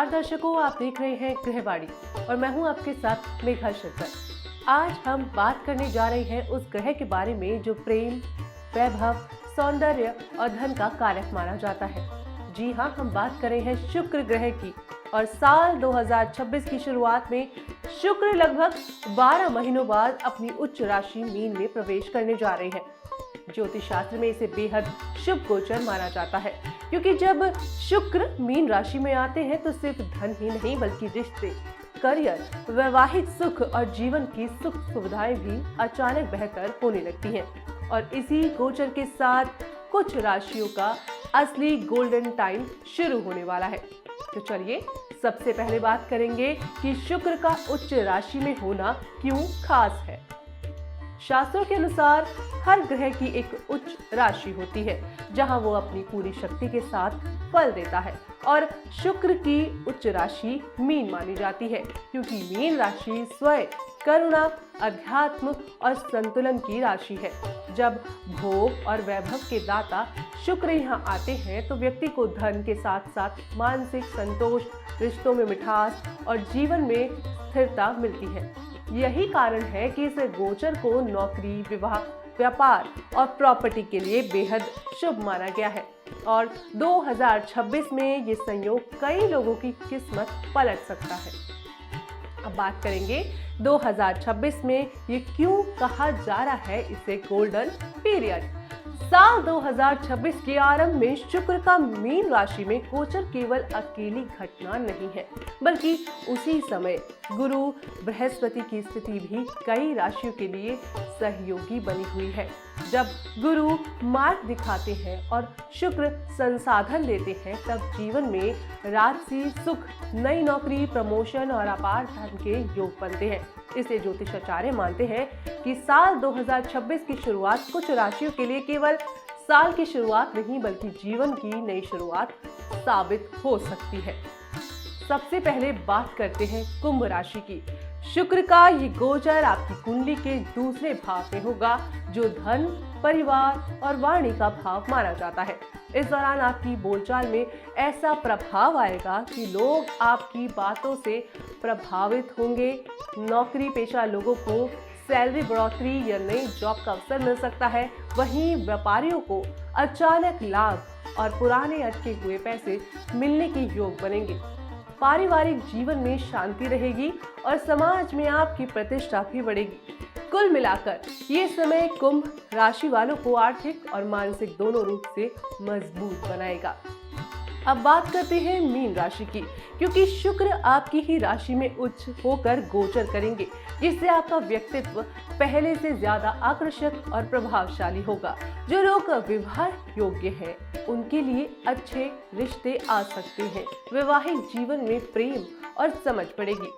नमस्कार दर्शकों, आप देख रहे हैं गृहवाणी और मैं हूं आपके साथ मेघा शंकर। आज हम बात करने जा रहे हैं उस ग्रह के बारे में जो प्रेम, वैभव, सौंदर्य और धन का कारक माना जाता है। जी हां, हम बात कर रहे हैं शुक्र ग्रह की। और साल 2026 की शुरुआत में शुक्र लगभग 12 महीनों बाद अपनी उच्च राशि मीन में प्रवेश करने जा रहे हैं। ज्योतिष शास्त्र में इसे बेहद शुभ गोचर माना जाता है, क्योंकि जब शुक्र मीन राशि में आते हैं तो सिर्फ धन ही नहीं बल्कि रिश्ते, करियर, वैवाहिक सुख और जीवन की सुख सुविधाएं भी अचानक बेहतर होने लगती हैं। और इसी गोचर के साथ कुछ राशियों का असली गोल्डन टाइम शुरू होने वाला है। तो चलिए सबसे पहले बात करेंगे कि शुक्र का उच्च राशि में होना क्यों खास है। शास्त्रों के अनुसार हर ग्रह की एक उच्च राशि होती है जहां वो अपनी पूरी शक्ति के साथ फल देता है, और शुक्र की उच्च राशि मीन मानी जाती है क्योंकि मीन राशि स्वयं करुणा, अध्यात्म और संतुलन की राशि है। जब भोग और वैभव के दाता शुक्र यहाँ आते हैं तो व्यक्ति को धन के साथ साथ मानसिक संतोष, रिश्तों में मिठास और जीवन में स्थिरता मिलती है। यही कारण है कि इस गोचर को नौकरी, विवाह, व्यापार और प्रॉपर्टी के लिए बेहद शुभ माना गया है। और 2026 में ये संयोग कई लोगों की किस्मत पलट सकता है। अब बात करेंगे 2026 में ये क्यों कहा जा रहा है इसे गोल्डन पीरियड। साल 2026 के आरंभ में शुक्र का मीन राशि में गोचर केवल अकेली घटना नहीं है, बल्कि उसी समय गुरु बृहस्पति की स्थिति भी कई राशियों के लिए सहयोगी बनी हुई है। जब गुरु मार्ग दिखाते हैं और शुक्र संसाधन देते हैं, तब जीवन में राजसी सुख, नई नौकरी, प्रमोशन और अपार धन के योग बनते हैं। इसलिए ज्योतिषाचार्य मानते हैं कि साल 2026 की शुरुआत कुछ राशियों के लिए केवल साल की शुरुआत नहीं बल्कि जीवन की नई शुरुआत साबित हो सकती है। सबसे पहले बात करते हैं कुंभ राशि की। शुक्र का ये गोचर आपकी कुंडली के दूसरे भाव में होगा, जो धन, परिवार और वाणी का भाव माना जाता है। इस दौरान आपकी बोलचाल में ऐसा प्रभाव आएगा कि लोग आपकी बातों से प्रभावित होंगे। नौकरी पेशा लोगों को सैलरी बढ़ोतरी या नई जॉब का अवसर मिल सकता है। वहीं व्यापारियों को अचानक लाभ और पुराने अटके हुए पैसे मिलने के योग बनेंगे। पारिवारिक जीवन में शांति रहेगी और समाज में आपकी प्रतिष्ठा भी बढ़ेगी। कुल मिलाकर ये समय कुंभ राशि वालों को आर्थिक और मानसिक दोनों रूप से मजबूत बनाएगा। अब बात करते हैं मीन राशि की, क्योंकि शुक्र आपकी ही राशि में उच्च होकर गोचर करेंगे, जिससे आपका व्यक्तित्व पहले से ज्यादा आकर्षक और प्रभावशाली होगा। जो लोग विवाह योग्य हैं, उनके लिए अच्छे रिश्ते आ सकते हैं। वैवाहिक जीवन में प्रेम और समझ बढ़ेगी।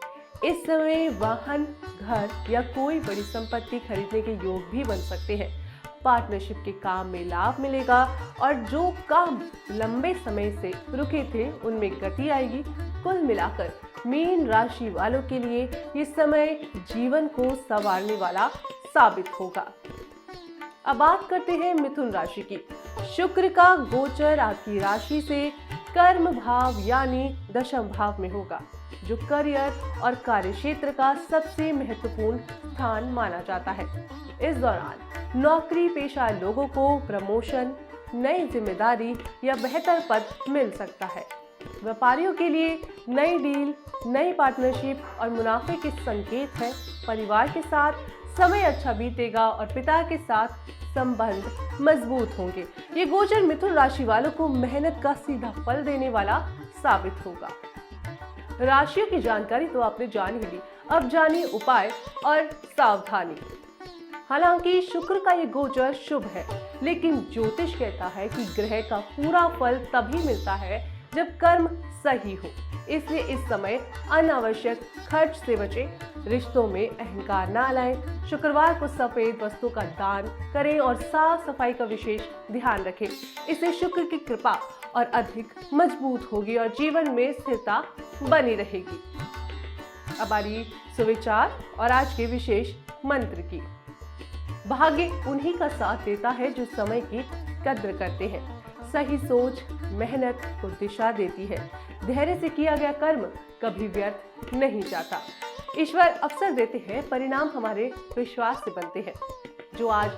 इस समय वाहन, घर या कोई बड़ी संपत्ति खरीदने के योग भी बन सकते हैं। पार्टनरशिप के काम में लाभ मिलेगा और जो काम लंबे समय से रुके थे उनमें गति आएगी। कुल मिलाकर मीन राशि वालों के लिए ये समय जीवन को संवारने वाला साबित होगा। अब बात करते हैं मिथुन राशि की। शुक्र का गोचर आपकी राशि से कर्म भाव यानी दशम भाव में होगा, जो करियर और कार्य क्षेत्र का सबसे महत्वपूर्ण स्थान माना जाता है। इस दौरान नौकरी पेशा लोगों को प्रमोशन, नई जिम्मेदारी या बेहतर पद मिल सकता है। व्यापारियों के लिए नई डील, नई पार्टनरशिप और मुनाफे के संकेत है। परिवार के साथ समय अच्छा बीतेगा और पिता के साथ संबंध मजबूत होंगे। ये गोचर मिथुन राशि वालों को मेहनत का सीधा फल देने वाला साबित होगा। राशियों की जानकारी तो आपने जान ही ली, अब जानिए उपाय और सावधानी। हालांकि शुक्र का ये गोचर शुभ है, लेकिन ज्योतिष कहता है कि ग्रह का पूरा फल तभी मिलता है जब कर्म सही हो। इसलिए इस समय अनावश्यक खर्च से बचें, रिश्तों में अहंकार ना लाएं, शुक्रवार को सफेद वस्तु का दान करें और साफ सफाई का विशेष ध्यान रखें। इससे शुक्र की कृपा और अधिक मजबूत होगी और जीवन में स्थिरता बनी रहेगी। अब आ रही सुविचार और आज के विशेष मंत्र की। भाग्य उन्हीं का साथ देता है जो समय की कद्र करते हैं। सही सोच मेहनत को दिशा देती है। धैर्य से किया गया कर्म कभी व्यर्थ नहीं जाता। ईश्वर अवसर देते हैं, परिणाम हमारे विश्वास से बनते हैं। जो आज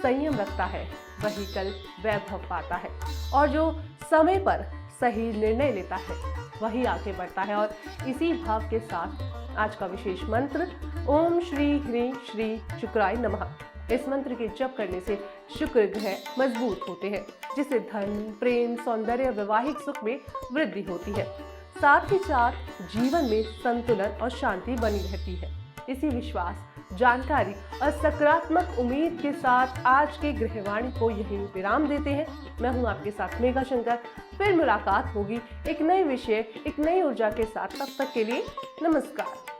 संयम रखता है वही कल वैभव पाता है, और जो समय पर सही निर्णय लेता है वही आगे बढ़ता है। और इसी भाव के साथ आज का विशेष मंत्र ओम श्री ह्रीं श्री शुक्राय नमः। इस मंत्र के जप करने से शुक्र ग्रह मजबूत होते हैं, जिससे धन, प्रेम, सौंदर्य, वैवाहिक सुख में वृद्धि होती है। साथ ही साथ जीवन में संतुलन और शांति बनी रहती है। इसी विश्वास, जानकारी और सकारात्मक उम्मीद के साथ आज के गृहवाणी को यहीं विराम देते हैं। मैं हूं आपके साथ मेघा शंकर। फिर मुलाकात होगी एक नए विषय, एक नई ऊर्जा के साथ। तब तक के लिए नमस्कार।